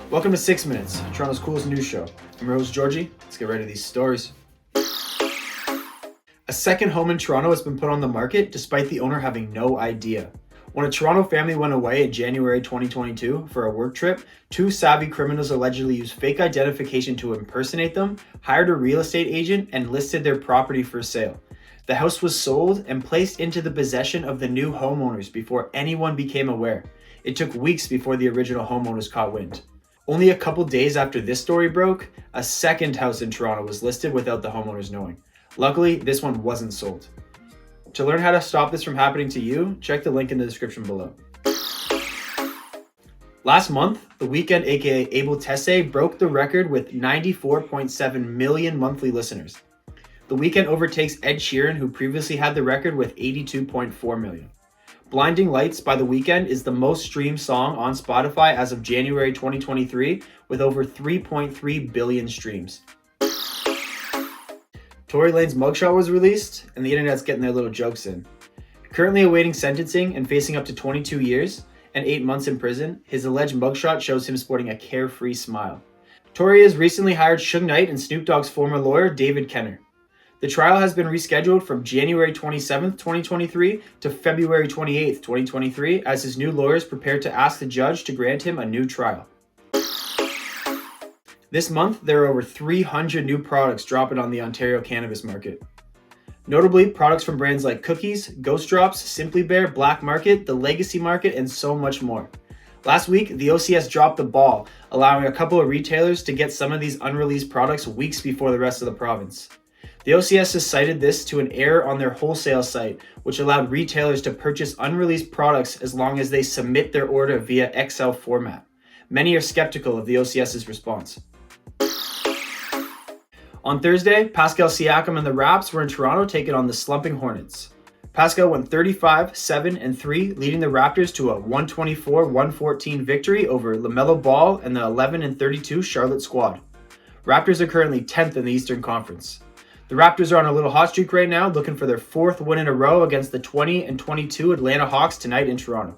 Welcome to 6 Minutes, Toronto's coolest news show. I'm your host, Georgie. Let's get right to these stories. A second home in Toronto has been put on the market despite the owner having no idea. When a Toronto family went away in January 2022 for a work trip, two savvy criminals allegedly used fake identification to impersonate them, hired a real estate agent, and listed their property for sale. The house was sold and placed into the possession of the new homeowners before anyone became aware. It took weeks before the original homeowners caught wind. Only a couple days after this story broke, a second house in Toronto was listed without the homeowners knowing. Luckily, this one wasn't sold. To learn how to stop this from happening to you, check the link in the description below. Last month, The Weeknd, aka Abel Tesfaye, broke the record with 94.7 million monthly listeners. The Weeknd overtakes Ed Sheeran, who previously had the record with 82.4 million. Blinding Lights by The Weeknd is the most streamed song on Spotify as of January 2023, with over 3.3 billion streams. Tory Lanez mugshot was released, and the internet's getting their little jokes in. Currently awaiting sentencing and facing up to 22 years and 8 months in prison, his alleged mugshot shows him sporting a carefree smile. Tory has recently hired Suge Knight and Snoop Dogg's former lawyer, David Kenner. The trial has been rescheduled from January 27, 2023 to February 28, 2023, as his new lawyers prepare to ask the judge to grant him a new trial. This month, there are over 300 new products dropping on the Ontario cannabis market. Notably, products from brands like Cookies, Ghost Drops, Simply Bare, Black Market, The Legacy Market, and so much more. Last week, the OCS dropped the ball, allowing a couple of retailers to get some of these unreleased products weeks before the rest of the province. The OCS has cited this to an error on their wholesale site, which allowed retailers to purchase unreleased products as long as they submit their order via Excel format. Many are skeptical of the OCS's response. On Thursday, Pascal Siakam and the Raps were in Toronto taking on the slumping Hornets. Pascal went 35, 7, and 3, leading the Raptors to a 124-114 victory over LaMelo Ball and the 11 and 32 Charlotte squad. Raptors are currently 10th in the Eastern Conference. The Raptors are on a little hot streak right now, looking for their 4th win in a row against the 20 and 22 Atlanta Hawks tonight in Toronto.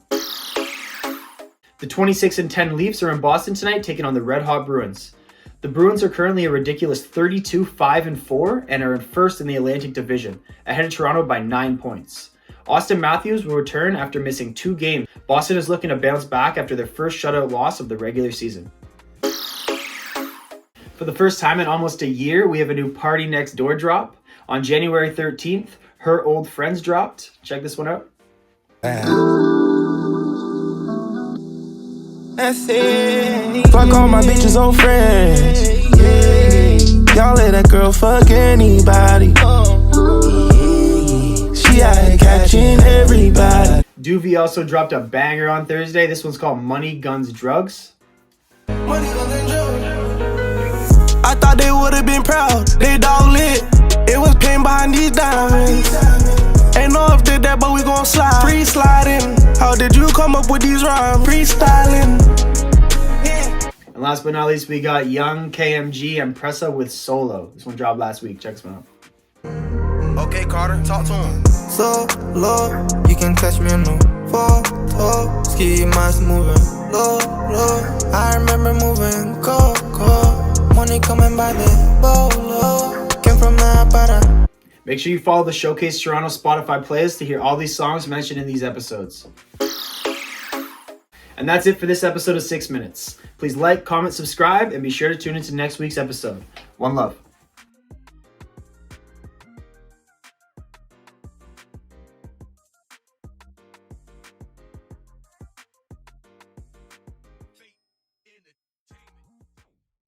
The 26 and 10 Leafs are in Boston tonight, taking on the Red Hot Bruins. The Bruins are currently a ridiculous 32, 5, and 4 and are in first in the Atlantic Division, ahead of Toronto by 9 points. Austin Matthews will return after missing 2 games. Boston is looking to bounce back after their first shutout loss of the regular season. For the first time in almost a year, we have a new PartyNextDoor drop. On January 13th, Her Old Friends dropped. Check this one out. That's it. Fuck all my bitches old friends. Y'all let that girl fuck anybody. She out here catching everybody. Doovie also dropped a banger on Thursday. This one's called Money, Guns, Drugs. Money, guns, and drugs. I thought they would've been proud. They dog lit. It was pain behind these diamonds. Ain't know if did that, but we gon' slide. Free sliding. How did you come up with these rhymes? Freestyling. And last but not least, we got Young, KMG, and Pressa with Solo. This one dropped last week. Check this one out. Okay, Carter, talk to him. So low, you can catch me in the photo. Ski mask moving low, low. I remember moving cold. Money coming by the bolo. Came from the para. Make sure you follow the Showcase Toronto Spotify playlist to hear all these songs mentioned in these episodes. And that's it for this episode of 6 Minutes. Please like, comment, subscribe, and be sure to tune into next week's episode. One love.